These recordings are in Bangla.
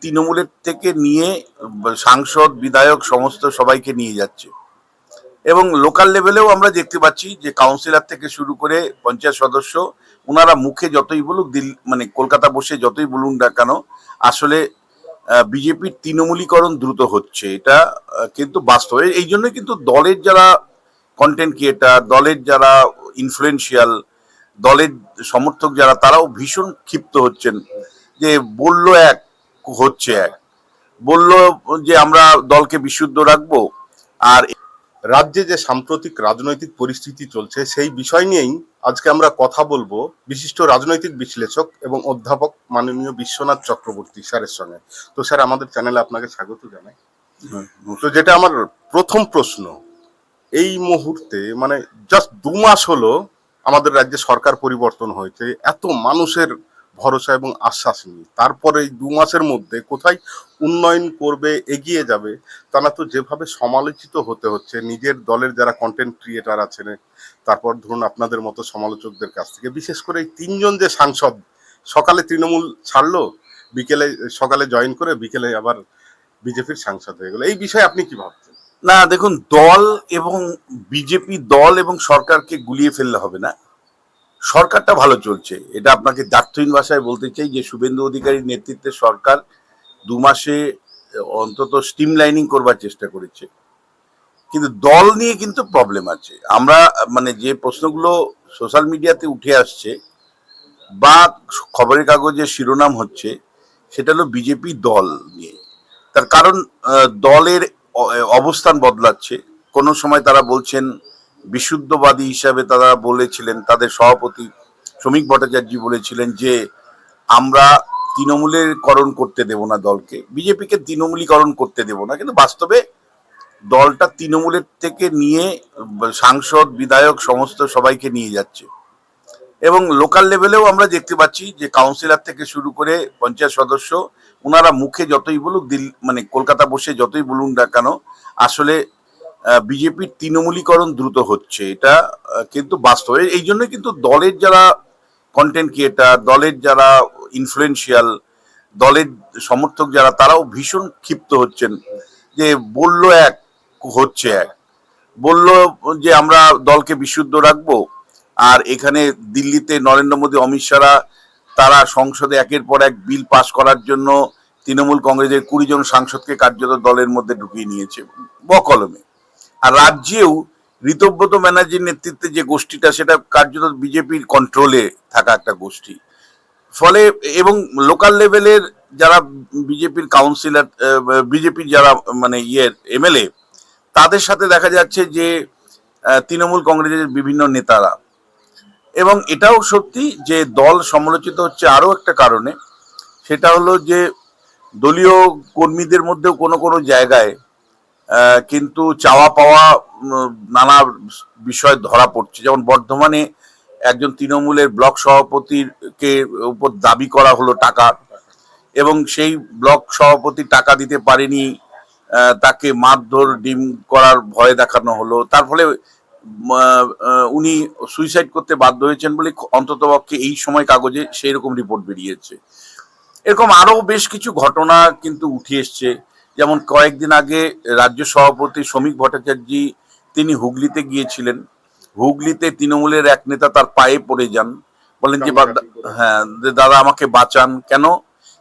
তৃণমূলের থেকে নিয়ে সাংসদ বিধায়ক সমস্ত সবাইকে নিয়ে যাচ্ছে। এবং লোকাল লেভেলেও আমরা দেখতে পাচ্ছি যে কাউন্সিলর থেকে শুরু করে পঞ্চায়েত সদস্য, ওনারা মুখে যতই বলুক, মানে কলকাতা বসে যতই বলুন না কেন, আসলে বিজেপির তৃণমূলীকরণ দ্রুত হচ্ছে, এটা কিন্তু বাস্তব। এই জন্য কিন্তু দলের যারা কন্টেন্ট ক্রিয়েটার, দলের যারা ইনফ্লুয়েন্সিয়াল, দলের সমর্থক যারা, তারাও ভীষণ ক্ষিপ্ত হচ্ছেন যে বললো এক, হচ্ছে এক, বললো যে আমরা দলকে বিশুদ্ধ রাখবো। আর রাজ্যে যে সাম্প্রতিক রাজনৈতিক পরিস্থিতি চলছে সেই বিষয় নিয়েই আজকে আমরা কথা বলবো বিশিষ্ট রাজনৈতিক বিশ্লেষক এবং অধ্যাপক মাননীয় বিশ্বনাথ চক্রবর্তী স্যারের সঙ্গে। তো স্যার, আমাদের চ্যানেলে আপনাকে স্বাগত জানাই। তো যেটা আমার প্রথম প্রশ্ন, এই মুহূর্তে মানে জাস্ট 2 মাস হলো আমাদের রাজ্যে সরকার পরিবর্তন হয়েছে, এত মানুষের ভরসা এবং আশ্বাস নিয়ে, তারপরে এই 2 মাসের মধ্যে কোথায় উন্নয়ন করবে, এগিয়ে যাবে, তা না তো যেভাবে সমালোচিত হতে হচ্ছে নিজের দলের যারা কন্টেন্ট ক্রিয়েটার আছেন, তারপর ধরুন আপনাদের মতো সমালোচকদের কাছ থেকে, বিশেষ করে এই 3 জন যে সাংসদ সকালে তৃণমূল ছাড়লো, সকালে জয়েন করে বিকেলে আবার বিজেপির সাংসদ হয়ে গেল, এই বিষয়ে আপনি কি ভাবছেন? না, দেখুন, দল এবং বিজেপি, দল এবং সরকারকে গুলিয়ে ফেললে হবে না। সরকারটা ভালো চলছে, এটা আপনাকে দার্থহীন ভাষায় বলতে চাই যে শুভেন্দু অধিকারীর নেতৃত্বে সরকার 2 মাসে অন্তত স্টিম লাইনিং করবার চেষ্টা করেছে। কিন্তু দল নিয়ে কিন্তু প্রবলেম আছে। আমরা মানে যে প্রশ্নগুলো সোশ্যাল মিডিয়াতে উঠে আসছে বা খবরের কাগজে শিরোনাম হচ্ছে, সেটা হলো বিজেপি দল নিয়ে। তার কারণ দলের অবস্থান বদলাচ্ছে। কোনো সময় তারা বলছেন বিশুদ্ধবাদী হিসাবে, তারা বলেছিলেন, তাদের সভাপতি শ্রমিক ভট্টাচার্য বলেছিলেন যে আমরা তৃণমূলের করণ করতে দেব না দলকে, বিজেপিকে তৃণমূলীকরণ করতে দেব না। কিন্তু বাস্তবে দলটা তৃণমূলের থেকে নিয়ে সাংসদ বিধায়ক সমস্ত সবাইকে নিয়ে যাচ্ছে। এবং লোকাল লেভেলেও আমরা দেখতে পাচ্ছি যে কাউন্সিলর থেকে শুরু করে পঞ্চায়েত সদস্য, ওনারা মুখে যতই বলুক, মানে কলকাতা বসে যতই বলুন না কেন, আসলে বিজেপির তৃণমূলীকরণ দ্রুত হচ্ছে, এটা কিন্তু বাস্তব। এই জন্য কিন্তু দলের যারা কন্টেন্ট ক্রিয়েটার, দলের যারা ইনফ্লুয়েন্সিয়াল, দলের সমর্থক যারা, তারাও ভীষণ ক্ষিপ্ত হচ্ছেন যে বললো এক, হচ্ছে এক, বললো যে আমরা দলকে বিশুদ্ধ রাখবো। আর এখানে দিল্লিতে নরেন্দ্র মোদী, অমিত শাহরা, তারা সংসদে একের পর এক বিল পাস করার জন্য তৃণমূল কংগ্রেসের 20 জন সাংসদকে কার্যত দলের মধ্যে ঢুকিয়ে নিয়েছে বকলমে। আর রাজ্যেও ঋতব্রত ব্যানার্জির নেতৃত্বে যে গোষ্ঠীটা, সেটা কার্যত বিজেপির কন্ট্রোলে থাকা একটা গোষ্ঠী। ফলে এবং লোকাল লেভেলের যারা বিজেপির কাউন্সিলর, বিজেপির যারা মানে এমএলএ, তাদের সাথে দেখা যাচ্ছে যে তৃণমূল কংগ্রেসের বিভিন্ন নেতারা। এবং এটাও সত্যি যে দল সমালোচিত হচ্ছে আরও একটা কারণে, সেটা হলো যে দলীয় কর্মীদের মধ্যেও কোনো কোনো জায়গায় কিন্তু চাওয়া পাওয়া নানা বিষয় ধরা পড়ছে। যেমন বর্ধমানে একজন তৃণমূলের ব্লক সভাপতির উপর দাবি করা হলো টাকা, এবং সেই ব্লক সভাপতি টাকা দিতে পারেনি, তাকে মারধর, ডিম করার ভয় দেখানো হলো। তার ফলে উনি সুইসাইড করতে বাধ্য হয়েছেন বলে অন্ততপক্ষে এই সময় কাগজে সেই রকম রিপোর্ট বেরিয়েছে। এরকম আরো বেশ কিছু ঘটনা কিন্তু উঠে এসছে। যেমন কয়েকদিন আগে রাজ্য সভাপতি শ্রমিক ভট্টাচার্য, তিনি হুগলিতে গিয়েছিলেন। হুগলিতে তৃণমূলের এক নেতা তার পায়ে পড়ে যান, বলেন যে হ্যাঁ দাদা আমাকে বাঁচান। কেন?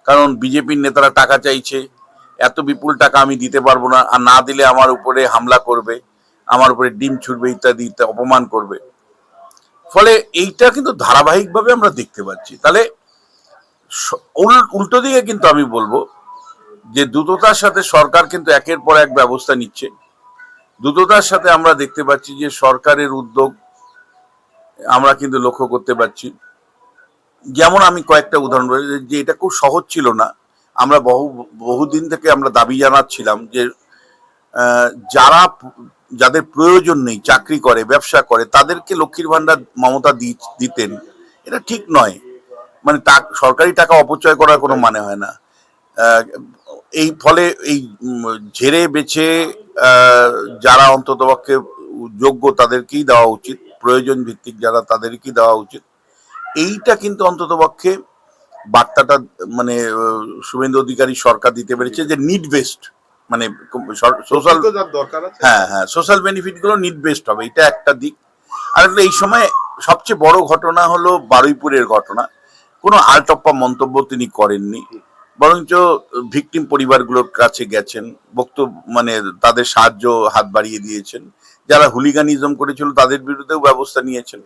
কারণ বিজেপির নেতারা টাকা চাইছে, এত বিপুল টাকা আমি দিতে পারবো না, আর না দিলে আমার উপরে হামলা করবে, আমার উপরে ডিম ছুড়বে, ইত্যাদি ইত্যাদি, অপমান করবে। ফলে এইটা কিন্তু ধারাবাহিকভাবে আমরা দেখতে পাচ্ছি। তাহলে উল্টো দিকে কিন্তু আমি বলবো যে দ্রুততার সাথে সরকার কিন্তু একের পর এক ব্যবস্থা নিচ্ছে। দ্রুততার সাথে আমরা দেখতে পাচ্ছি যে সরকারের উদ্যোগ আমরা কিন্তু লক্ষ্য করতে পারছি। যেমন আমি কয়েকটা উদাহরণ বলি, যে এটা খুব সহজ ছিল না। আমরা বহুদিন থেকে আমরা দাবি জানাচ্ছিলাম যে যাদের প্রয়োজন নেই, চাকরি করে, ব্যবসা করে, তাদেরকে লক্ষ্মীর ভান্ডার মমতা দিতেন। এটা ঠিক নয়, মানে সরকারি টাকা অপচয় করার কোনো মানে হয় না। এই ফলে এই ঝেড়ে বেছে যারা অন্ততপক্ষে যোগ্য তাদেরকেই দেওয়া উচিত, প্রয়োজন ভিত্তিক যারা তাদেরকেই দেওয়া উচিত। এইটা কিন্তু অন্ততপক্ষে বার্তাটা মানে শুভেন্দু অধিকারী সরকার দিতে পেরেছে যে নিড বেসড, মানে সোশ্যাল, প্রকৃত যার দরকার আছে। হ্যাঁ হ্যাঁ, সোশ্যাল বেনিফিট গুলো নিড বেসড হবে, এটা একটা দিক। আর একটা এই সময় সবচেয়ে বড় ঘটনা হলো বারুইপুরের ঘটনা। কোনো আলটপ্পা মন্তব্য তিনি করেননি, বরঞ্চ ভিকটিম পরিবারগুলোর কাছে গেছেন, বক্তব্য মানে তাদের সাহায্য হাত বাড়িয়ে দিয়েছেন, যারা হুলিগানিজম করেছিল তাদের বিরুদ্ধেও ব্যবস্থা নিয়েছেন।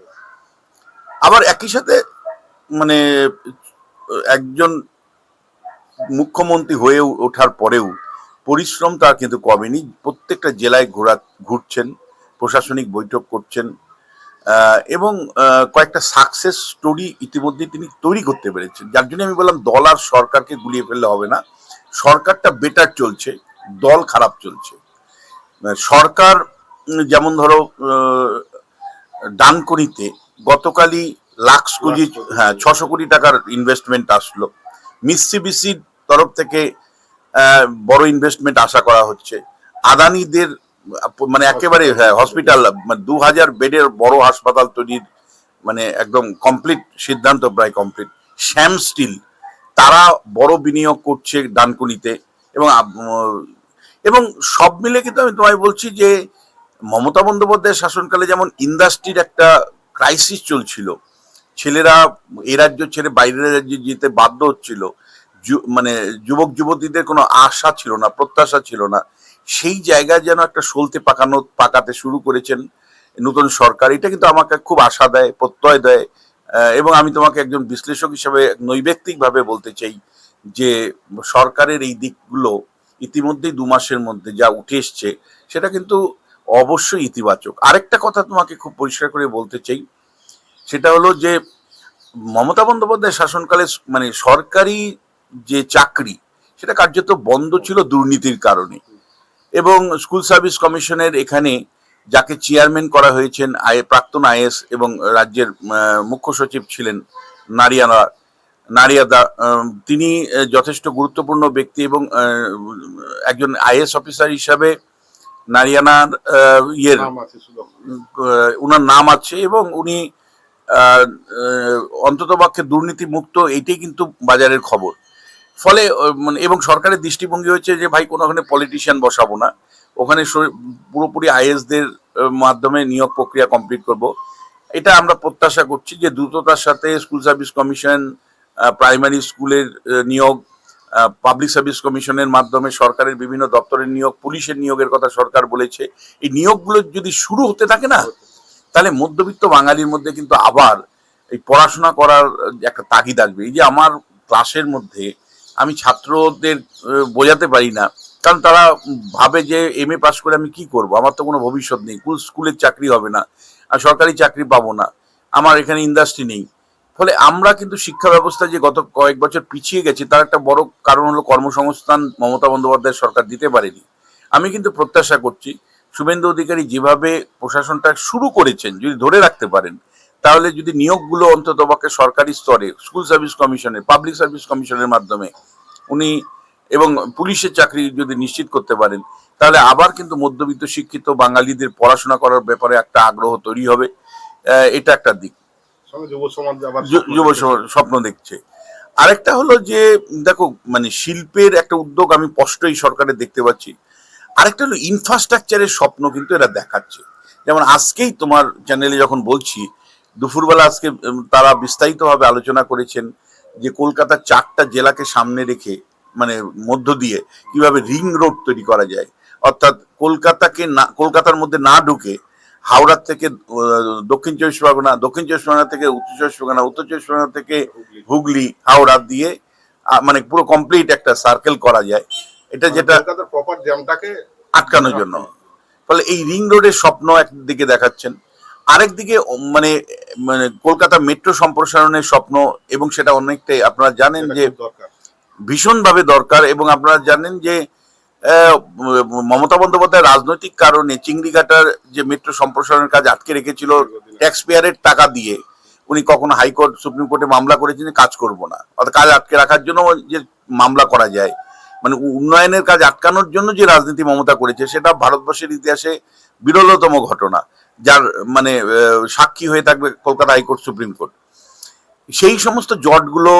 আবার একই সাথে মানে একজন মুখ্যমন্ত্রী হয়ে ওঠার পরেও পরিশ্রম তার কিন্তু কমেনি, প্রত্যেকটা জেলায় ঘুরছেন, প্রশাসনিক বৈঠক করছেন, এবং কয়েকটা সাকসেস স্টোরি ইতিমধ্যে তিনি তৈরি করতে পেরেছেন। যার জন্য আমি বললাম দল আর সরকারকে গুলিয়ে ফেললে হবে না, সরকারটা বেটার চলছে, দল খারাপ চলছে। সরকার যেমন ধরো ডানকুনিতে গতকালই লাক্স কোটি, হ্যাঁ 600 কোটি টাকার ইনভেস্টমেন্ট আসলো। মিৎসুবিশির তরফ থেকে বড় ইনভেস্টমেন্ট আশা করা হচ্ছে। আদানিদের মানে একেবারে হ্যাঁ হসপিটাল, মানে 2000 বেডের বড় হাসপাতাল তৈরির মানে একদম কমপ্লিট সিদ্ধান্ত, প্রায় কমপ্লিট। শ্যাম স্টিল তারা বড় বিনিয়োগ করছে ডানকুনিতে, এবং এবং সব মিলে কিন্তু আমি তোমায় বলছি যে মমতা বন্দ্যোপাধ্যায়ের শাসনকালে যেমন ইন্ডাস্ট্রির একটা ক্রাইসিস চলছিল, ছেলেরা এ রাজ্য ছেড়ে বাইরের রাজ্যে যেতে বাধ্য হচ্ছিল, মানে যুবক যুবতীদের কোনো আশা ছিল না, প্রত্যাশা ছিল না, সেই জায়গায় যেন একটা সলতে পাকাতে শুরু করেছেন নতুন সরকার। এটা কিন্তু আমাকে খুব আশা দেয়, প্রত্যয় দেয়। এবং আমি তোমাকে একজন বিশ্লেষক হিসেবে নৈবেক্তিকভাবে বলতে চাই যে সরকারের এই দিকগুলো ইতিমধ্যেই 2 মাসের মধ্যে যা উঠে এসছে সেটা কিন্তু অবশ্যই ইতিবাচক। আরেকটা কথা তোমাকে খুব পরিষ্কার করে বলতে চাই, সেটা হলো যে মমতা বন্দ্যোপাধ্যায় শাসনকালে মানে সরকারি যে চাকরি সেটা কার্যত বন্ধ ছিল দুর্নীতির কারণে। এবং স্কুল সার্ভিস কমিশনের এখানে যাকে চেয়ারম্যান করা হয়েছেন প্রাক্তন আইএস এবং রাজ্যের মুখ্য সচিব ছিলেন নারিয়াদা, তিনি যথেষ্ট গুরুত্বপূর্ণ ব্যক্তি, এবং একজন আইএস অফিসার হিসাবে নারিয়ানার ইয়ের উনার নাম আছে, এবং উনি অন্ততপক্ষে দুর্নীতি মুক্ত, এইটাই কিন্তু বাজারের খবর। ফলে মানে এবং সরকারের দৃষ্টিভঙ্গি হচ্ছে যে ভাই কোনো ওখানে পলিটিশিয়ান বসাবো না, ওখানে পুরোপুরি আইএসদের মাধ্যমে নিয়োগ প্রক্রিয়া কমপ্লিট করব। এটা আমরা প্রত্যাশা করছি যে দ্রুততার সাথে স্কুল সার্ভিস কমিশন, প্রাইমারি স্কুলের নিয়োগ, পাবলিক সার্ভিস কমিশনের মাধ্যমে সরকারের বিভিন্ন দপ্তরের নিয়োগ, পুলিশের নিয়োগের কথা সরকার বলেছে। এই নিয়োগগুলো যদি শুরু হতে থাকে না, তাহলে মধ্যবিত্ত বাঙালির মধ্যে কিন্তু আবার এই পড়াশোনা করার একটা তাগিদ আসবে। এই যে আমার ক্লাসের মধ্যে আমি ছাত্রদের বোঝাতে পারি না, কারণ তারা ভাবে যে এমএ পাস করে আমি কি করব, আমার তো কোনো ভবিষ্যৎ নেই, স্কুলের চাকরি হবে না, আর সরকারি চাকরি পাবো না, আমার এখানে ইন্ডাস্ট্রি নেই। ফলে আমরা কিন্তু শিক্ষা ব্যবস্থা যে গত কয়েক বছর পিছিয়ে গেছে তার একটা বড় কারণ হলো কর্মসংস্থান মমতা বন্দ্যোপাধ্যায় সরকার দিতে পারেনি। আমি কিন্তু প্রত্যাশা করছি শুভেন্দু অধিকারী যেভাবে প্রশাসনটা শুরু করেছেন যদি ধরে রাখতে পারেন, তাহলে যদি নিয়োগগুলো অন্তত পক্ষে সরকারি স্তরে স্কুল সার্ভিস কমিশনের, পাবলিক সার্ভিস কমিশনের মাধ্যমে উনি এবং পুলিশের চাকরি যদি নিশ্চিত করতে পারেন, তাহলে আবার কিন্তু মধ্যবিত্ত শিক্ষিত বাঙালিদের পড়াশোনা করার ব্যাপারে একটা আগ্রহ তৈরি হবে। এটা একটা দিক, যুব সমাজ স্বপ্ন দেখছে। আরেকটা হলো যে দেখো মানে শিল্পের একটা উদ্যোগ আমি স্পষ্টই সরকারের দেখতে পাচ্ছি। আরেকটা হলো ইনফ্রাস্ট্রাকচারের স্বপ্ন কিন্তু এরা দেখাচ্ছে। যেমন আজকেই তোমার চ্যানেলে যখন বলছি, দুপুরবেলা আজকে তারা বিস্তারিতভাবে আলোচনা করেছেন যে কলকাতার 4টা জেলাকে সামনে রেখে মানে মধ্য দিয়ে কিভাবে রিং রোড তৈরি করা যায়, অর্থাৎ কলকাতার মধ্যে না ঢুকে হাওড়ার থেকে দক্ষিণ চব্বিশ পরগনা, দক্ষিণ চব্বিশ পরগনা থেকে উত্তর চব্বিশ পরগনা, উত্তর চব্বিশ পরগনা থেকে হুগলি, হাওড়া দিয়ে মানে পুরো কমপ্লিট একটা সার্কেল করা যায়, এটা যেটা প্রপার জ্যামটাকে আটকানোর জন্য। ফলে এই রিং রোডের স্বপ্ন একদিকে দেখাচ্ছেন, আরেক দিকে মানে মানে কলকাতা মেট্রো সম্প্রসারণের স্বপ্ন, এবং সেটা অনেকটাই আপনারা জানেন যে ভীষণভাবে দরকার। এবং আপনারা জানেন যে মমতা বন্দ্যোপাধ্যায় রাজনৈতিক কারণে চিংড়িঘাটার যে মেট্রো সম্প্রসারণের কাজ আটকে রেখেছিল ট্যাক্স পেয়ারের টাকা দিয়ে, উনি কখনো হাইকোর্ট সুপ্রিম কোর্টে মামলা করেছেন কাজ করব না, অর্থাৎ কাজ আটকে রাখার জন্য যে মামলা করা যায়, মানে উন্নয়নের কাজ আটকানোর জন্য যে রাজনীতি মমতা করেছে সেটা ভারতবর্ষের ইতিহাসে বিরলতম ঘটনা, যার মানে সাক্ষী হয়ে থাকবে কলকাতা হাইকোর্ট, সুপ্রিম কোর্ট। সেই সমস্ত জটগুলো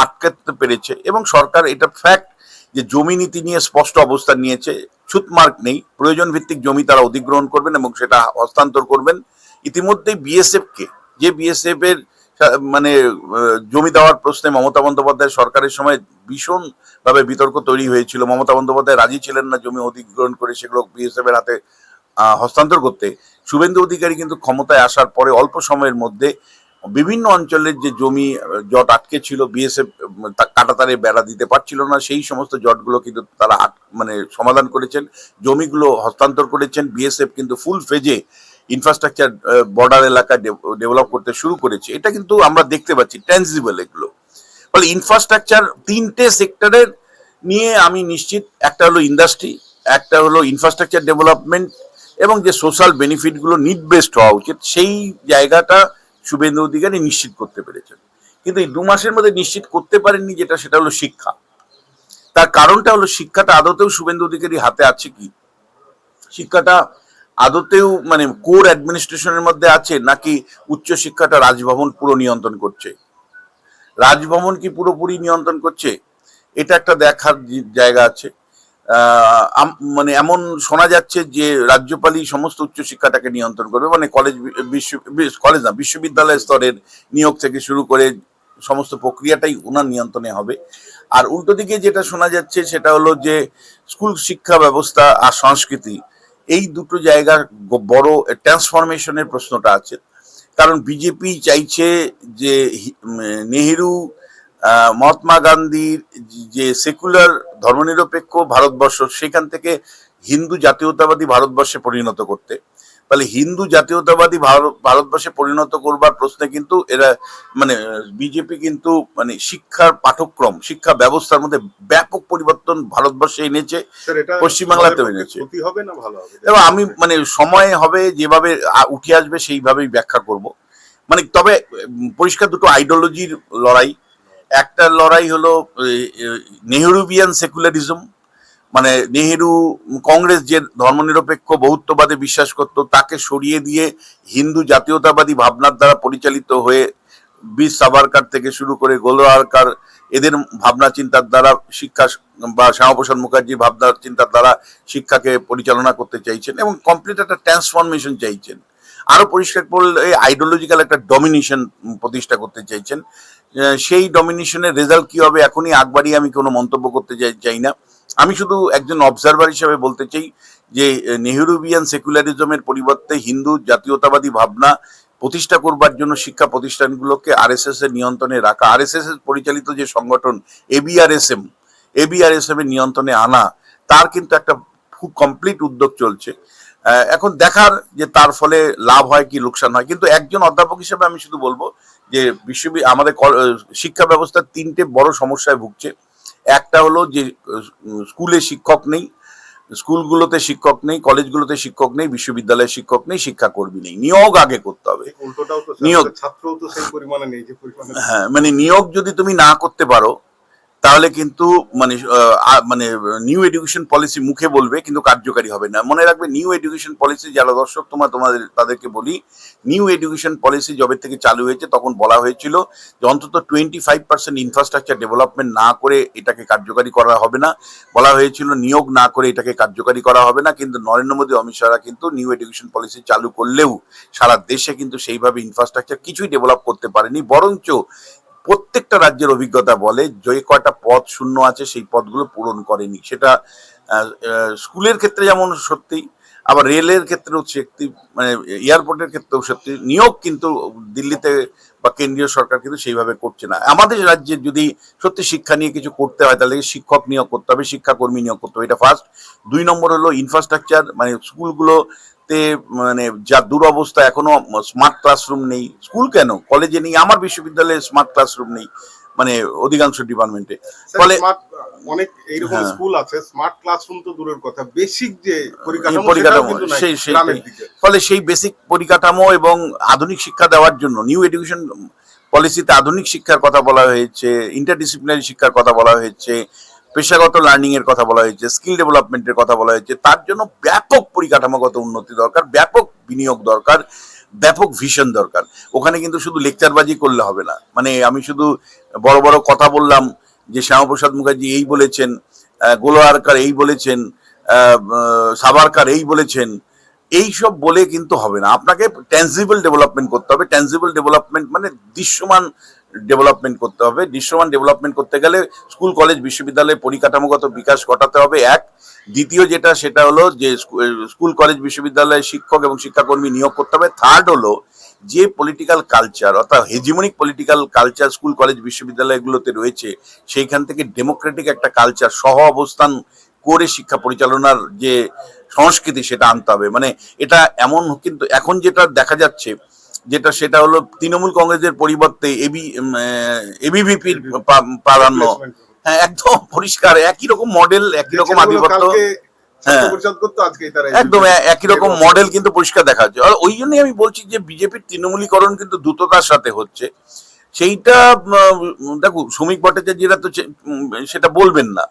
আটকাতে পেরেছে এবং সরকার এটা ফ্যাক্ট যে জমি নীতি নিয়ে স্পষ্ট অবস্থান নিয়েছে। ছুতমার্ক নেই, প্রয়োজন ভিত্তিক জমি তারা অধিগ্রহণ করবেন এবং সেটা হস্তান্তর করবেন। ইতিমধ্যে বিএসএফ কে, যে বিএসএফ এর মানে জমি দেওয়ার প্রশ্নে মমতা বন্দ্যোপাধ্যায় সরকারের সময় ভীষণ ভাবে বিতর্ক তৈরি হয়েছিল। মমতা বন্দ্যোপাধ্যায় রাজি ছিলেন না জমি অধিগ্রহণ করে সেগুলো বিএসএফ এর হাতে হস্তান্তর করতে। শুভেন্দু অধিকারী কিন্তু ক্ষমতায় আসার পরে অল্প সময়ের মধ্যে বিভিন্ন অঞ্চলের যে জমি জট আটকে ছিল, বিএসএফ কাঁটাতারে বেড়া দিতে পারছিল না, সেই সমস্ত জটগুলো কিন্তু তারা মানে সমাধান করেছেন, জমিগুলো হস্তান্তর করেছেন। বিএসএফ কিন্তু ফুল ফেজে ইনফ্রাস্ট্রাকচার বর্ডার এলাকায় ডেভেলপ করতে শুরু করেছে। এটা কিন্তু আমরা দেখতে পাচ্ছি ট্যানজিবল এগুলো। ফলে ইনফ্রাস্ট্রাকচার তিনটে সেক্টরের নিয়ে আমি নিশ্চিত, একটা হলো ইন্ডাস্ট্রি, একটা হলো ইনফ্রাস্ট্রাকচার ডেভেলপমেন্ট এবং যে সোশ্যাল বেনিফিটগুলো নিড বেসড হওয়া উচিত সেই জায়গাটা শুভেন্দু অধিকারী নিশ্চিত করতে পেরেছেন। কিন্তু এই 2 মাসের মধ্যে নিশ্চিত করতে পারেননি সেটা হলো শিক্ষা। তার কারণটা হলো শিক্ষাটা আদতেও শুভেন্দু অধিকারী হাতে আছে কি, শিক্ষাটা আদতেও মানে কোর অ্যাডমিনিস্ট্রেশনের মধ্যে আছে নাকি উচ্চ শিক্ষাটা রাজভবন পুরো নিয়ন্ত্রণ করছে, রাজভবন কি পুরোপুরি নিয়ন্ত্রণ করছে, এটা একটা দেখার জায়গা আছে। মানে এমন শোনা যাচ্ছে যে রাজ্যপালই সমস্ত উচ্চশিক্ষাটাকে নিয়ন্ত্রণ করবে, মানে কলেজ না বিশ্ববিদ্যালয় স্তরের নিয়োগ থেকে শুরু করে সমস্ত প্রক্রিয়াটাই ওনার নিয়ন্ত্রণে হবে। আর উল্টো দিকে যেটা শোনা যাচ্ছে সেটা হলো যে স্কুল শিক্ষা ব্যবস্থা আর সংস্কৃতি, এই দুটো জায়গার বড় ট্রান্সফরমেশনের প্রশ্নটা আছে। কারণ বিজেপি চাইছে যে নেহেরু মহাত্মা গান্ধীর যে সেকুলার ধর্মনিরপেক্ষ ভারতবর্ষ সেখান থেকে হিন্দু জাতীয়তাবাদী ভারতবর্ষে পরিণত করতে। ফলে হিন্দু জাতীয়তাবাদী ভারতবর্ষে পরিণত করবার প্রশ্নে কিন্তু এরা মানে বিজেপি কিন্তু মানে শিক্ষার পাঠ্যক্রম, শিক্ষা ব্যবস্থার মধ্যে ব্যাপক পরিবর্তন ভারতবর্ষে এনেছে, পশ্চিমবাংলাতেও এনেছে। এবং আমি মানে সময় হবে যেভাবে উঠে আসবে সেইভাবেই ব্যাখ্যা করব। মানে তবে পরিষ্কার দুটো আইডিওলজির লড়াই। একটা লড়াই হলো নেহেরুভিয়ান সেকুলারিজম, মানে নেহেরু কংগ্রেস যে ধর্মনিরপেক্ষ বহুত্ববাদে বিশ্বাস করত তাকে সরিয়ে দিয়ে হিন্দু জাতীয়তাবাদী ভাবনার দ্বারা পরিচালিত হয়ে বীর সাভারকার থেকে শুরু করে গোলওয়ারকার এদের ভাবনা চিন্তার দ্বারা শিক্ষা বা শ্যামাপ্রসাদ মুখার্জির ভাবনা চিন্তার দ্বারা শিক্ষাকে পরিচালনা করতে চাইছেন এবং কমপ্লিট একটা ট্রান্সফরমেশন চাইছেন। আরো পরিষ্কার করলে আইডিওলজিক্যাল একটা ডমিনেশন প্রতিষ্ঠা করতে চাইছেন। সেই ডমিনেশনের রেজাল্ট কি হবে এখনই আগ বাড়িয়ে আমি কোনো মন্তব্য করতে চাই না। আমি শুধু একজন অবজারভার হিসেবে বলতে চাই যে নেহেরুভিয়ান সেকুলারিজমের পরিবর্তে হিন্দু জাতীয়তাবাদী ভাবনা প্রতিষ্ঠা করবার জন্য শিক্ষা প্রতিষ্ঠানগুলোকে আরএসএস এর নিয়ন্ত্রণে রাখা, আরএসএস এর পরিচালিত যে সংগঠন এবিআরএসএম এর নিয়ন্ত্রণে আনা, তার কিন্তু একটা খুব কমপ্লিট উদ্যোগ চলছে। এখন দেখার যে তার ফলে লাভ হয় কি লোকসান হয়। কিন্তু একজন অধ্যাপক হিসেবে আমি শুধু বলবো যে আমাদের শিক্ষা ব্যবস্থা 3টে বড় সমস্যায় ভুগছে। একটা হলো যে স্কুলে শিক্ষক নেই, স্কুলগুলোতে শিক্ষক নেই, কলেজগুলোতে শিক্ষক নেই, বিশ্ববিদ্যালয়ে শিক্ষক নেই, শিক্ষাকর্মী নেই। নিয়োগ আগে করতে হবে, নিয়োগ হ্যাঁ মানে নিয়োগ যদি তুমি না করতে পারো তাহলে কিন্তু মানে মানে নিউ এডুকেশন পলিসি মুখে বলবে কিন্তু কার্যকারী হবে না। মনে রাখবে নিউ এডুকেশন পলিসি, যারা দর্শক তাদেরকে বলি, নিউ এডুকেশন পলিসি যবে থেকে চালু হয়েছে তখন বলা হয়েছিল যে অন্তত 25% ইনফ্রাস্ট্রাকচার ডেভেলপমেন্ট না করে এটাকে কার্যকারী করা হবে না। বলা হয়েছিল নিয়োগ না করে এটাকে কার্যকারী করা হবে না। কিন্তু নরেন্দ্র মোদী, অমিত শাহরা কিন্তু নিউ এডুকেশন পলিসি চালু করলেও সারা দেশে কিন্তু সেইভাবে ইনফ্রাস্ট্রাকচার কিছুই ডেভেলপ করতে পারেনি। বরঞ্চ প্রত্যেকটা রাজ্যের অভিজ্ঞতা বলে যে কয়টা পদ শূন্য আছে সেই পদগুলো পূরণ করেনি। সেটা স্কুলের ক্ষেত্রে যেমন সত্যি, আবার রেলের ক্ষেত্রেও সত্যি, মানে এয়ারপোর্টের ক্ষেত্রেও সত্যি। নিয়োগ কিন্তু দিল্লিতে বা কেন্দ্রীয় সরকার কিন্তু সেইভাবে করছে না। আমাদের রাজ্যে যদি সত্যি শিক্ষা নিয়ে কিছু করতে হয় তাহলে শিক্ষক নিয়োগ করতে হবে, শিক্ষাকর্মী নিয়োগ করতে হবে, এটা ফার্স্ট। 2 নম্বর হলো ইনফ্রাস্ট্রাকচার, মানে স্কুলগুলো মানে যা দুরবস্থা, এখনো স্মার্ট ক্লাসরুম নেই। স্কুল কেন, কলেজে নেই, আমার বিশ্ববিদ্যালয়ে স্মার্ট ক্লাসরুম নেই মানে অধিকাংশ ডিপার্টমেন্টে। ফলে অনেক এইরকম স্কুল আছে, স্মার্ট ক্লাসরুম তো দূরের কথা, বেসিক যে পরিকাঠামো ফলে সেই বেসিক পরিকাঠামো এবং আধুনিক শিক্ষা দেওয়ার জন্য নিউ এডুকেশন পলিসিতে আধুনিক শিক্ষার কথা বলা হয়েছে, ইন্টারডিসিপ্লিনারি শিক্ষার কথা বলা হয়েছে, পেশাগত লার্নিং এর কথা বলা হয়েছে, স্কিল ডেভেলপমেন্টের কথা বলা হয়েছে। তার জন্য ব্যাপক পরিকাঠামোগত উন্নতি দরকার, ব্যাপক বিনিয়োগ দরকার। ব্যাপক ভিশন দরকার। ওখানে কিন্তু শুধু লেকচারবাজি করলে হবে না, মানে আমি শুধু বড় বড় কথা বললাম যে শ্যামাপ্রসাদ মুখার্জি এই বলেছেন, গোলওয়ারকার এই বলেছেন, সাভারকার এই বলেছেন, এইসব বলে কিন্তু হবে না। আপনাকে ট্যানজিবল ডেভেলপমেন্ট করতে হবে। ট্যানজিবল ডেভেলপমেন্ট মানে দৃশ্যমান ডেভেলপমেন্ট করতে হবে। দৃশ্যমান ডেভেলপমেন্ট করতে গেলে স্কুল কলেজ বিশ্ববিদ্যালয়ের পরিকাঠামোগত বিকাশ ঘটাতে হবে এক। দ্বিতীয় যেটা সেটা হলো যে স্কুল কলেজ বিশ্ববিদ্যালয়ে শিক্ষক এবং শিক্ষাকর্মী নিয়োগ করতে হবে। থার্ড হলো যে পলিটিক্যাল কালচার অর্থাৎ hegemonic political culture school college বিশ্ববিদ্যালয়গুলোতে রয়েছে, সেইখান থেকে ডেমোক্রেটিক একটা কালচার সহ অবস্থান করে শিক্ষা পরিচালনার যে সংস্কৃতি সেটা আনতে হবে। মানে এটা এমন, কিন্তু এখন যেটা দেখা যাচ্ছে যেটা সেটা হলো তৃণমূল কংগ্রেসের পরিবর্তে এবিভিপির প্রাধান্য। হ্যাঁ, একদম পরিষ্কার একই রকম মডেল, একই রকম আধিপত্য। হ্যাঁ, একদম একই রকম মডেল কিন্তু পরিষ্কার দেখা যাচ্ছে। আর ওই জন্যই আমি বলছি যে বিজেপির তৃণমূলীকরণ কিন্তু দ্রুততার সাথে হচ্ছে। সেইটা দেখো, শ্রমিক ভট্টাচার্যরা তো সেটা বলবেন না,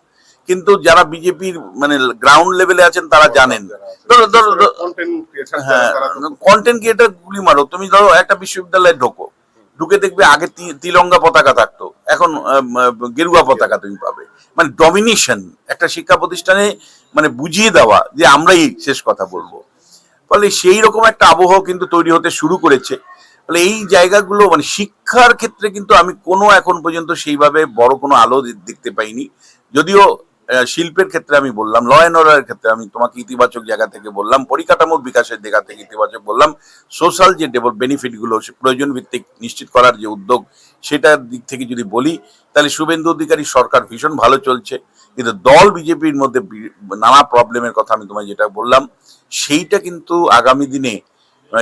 কিন্তু যারা বিজেপির মানে গ্রাউন্ড লেভেলে আছেন তারা জানেন। হ্যাঁ, কন্টেন্ট ক্রিয়েটার গুলি মারো, তুমি ধরো একটা বিশ্ববিদ্যালয়ে ঢুকে দেখবে আগে তিরঙ্গা পতাকা থাকতো, এখন গেরুয়া পতাকা তুমি পাবে। মানে ডমিনেশন একটা শিক্ষা প্রতিষ্ঠানে, মানে বুঝিয়ে দেওয়া যে আমরাই শেষ কথা বলবো। ফলে সেই রকম একটা আবহ কিন্তু তৈরি হতে শুরু করেছে। ফলে এই জায়গাগুলো মানে শিক্ষার ক্ষেত্রে কিন্তু আমি কোনো এখন পর্যন্ত সেইভাবে বড় কোনো আলো দেখতে পাইনি। যদিও শিল্পের ক্ষেত্রে আমি বললাম, ল অ্যান্ড অর্ডারের ক্ষেত্রে আমি তোমাকে ইতিবাচক জায়গা থেকে বললাম, পরিকাঠামোর বিকাশের জায়গা থেকে ইতিবাচক বললাম, সোশ্যাল যে বেনিফিট গুলো প্রয়োজন ভিত্তিক নিশ্চিত করার যে উদ্যোগ সেটার দিক থেকে যদি বলি, তাহলে শুভেন্দু অধিকারী সরকার ভীষণ ভালো চলছে। কিন্তু দল বিজেপির মধ্যে নানা প্রবলেমের কথা আমি তোমায় যেটা বললাম, সেইটা কিন্তু আগামী দিনে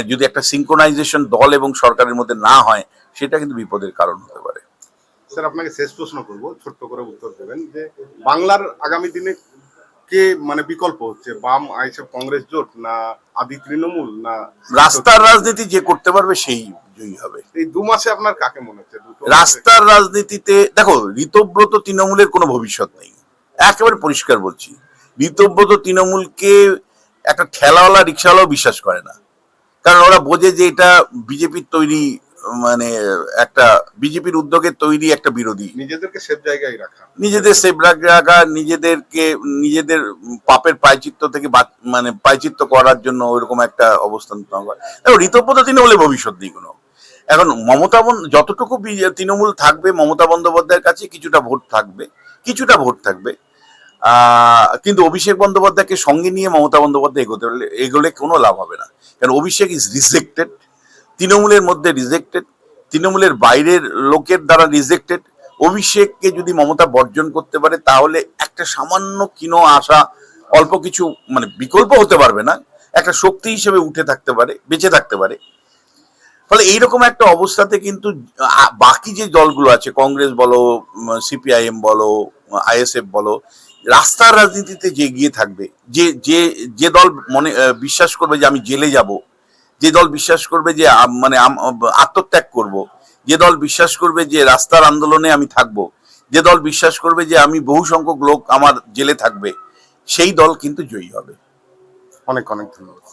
যদি একটা সিঙ্ক্রোনাইজেশন দল এবং সরকারের মধ্যে না হয়, সেটা কিন্তু বিপদের কারণ হতে পারে। স্যার, আপনাকে শেষ প্রশ্ন করব, ছোট্ট করে উত্তর দেবেন যে বাংলার আগামী দিনে কে মানে বিকল্প হচ্ছে, বাম আইএসএফ কংগ্রেস জোট না আদি তৃণমূল না রাস্তার রাজনীতি যে করতে পারবে সেই জয়ী হবে। এই 2 মাসে আপনার কাকে মনে হচ্ছে? রাস্তার রাজনীতিতে দেখো, ঋতব্রত তৃণমূলের কোনো ভবিষ্যৎ নেই, একেবারে পরিষ্কার বলছি। ঋতব্রত তৃণমূলকে একটা ঠেলাওয়ালা রিক্সাওয়ালাও বিশ্বাস করে না, কারণ ওরা বোঝে যে এটা বিজেপির তৈরি, মানে একটা বিজেপির উদ্যোগে তৈরি একটা বিরোধী। নিজেদেরকে সেফ জায়গায় রাখা, নিজেদের সেফ রাখা, নিজেদেরকে নিজেদের পাপের প্রায়চিত্ত থেকে মানে প্রায়চিত্ত করার জন্য ওইরকম একটা অবস্থান। ঋতব্রত তৃণমূলের ভবিষ্যৎ নেই কোনো। এখন মমতা যতটুকু তৃণমূল থাকবে মমতা বন্দ্যোপাধ্যায়ের কাছে কিছুটা ভোট থাকবে, কিন্তু অভিষেক বন্দ্যোপাধ্যায়কে সঙ্গে নিয়ে মমতা বন্দ্যোপাধ্যায় এগোলে কোনো লাভ হবে না। কারণ অভিষেক ইজ রিজেক্টেড, তৃণমূলের মধ্যে রিজেক্টেড, তৃণমূলের বাইরের লোকের দ্বারা রিজেক্টেড। অভিষেককে যদি মমতা বর্জন করতে পারে তাহলে একটা সামান্য ক্ষীণ আশা, অল্প কিছু মানে বিকল্প হতে পারবে না, একটা শক্তি হিসেবে উঠে থাকতে পারে, বেঁচে থাকতে পারে। ফলে এইরকম একটা অবস্থাতে কিন্তু বাকি যে দলগুলো আছে, কংগ্রেস বলো, সিপিআইএম বলো, আইএসএফ বলো, রাস্তার রাজনীতিতে যে এগিয়ে থাকবে, যে যে যে দল মনে বিশ্বাস করবে যে আমি জেলে যাব, যে দল বিশ্বাস করবে যে মানে আত্মত্যাগ করব, যে দল বিশ্বাস করবে যে রাস্তার আন্দোলনে আমি থাকব, যে দল বিশ্বাস করবে যে আমি বহু সংখ্যক লোক আমার জেলে থাকবে, সেই দল কিন্তু জয়ী হবে। অনেক অনেক ধন্যবাদ।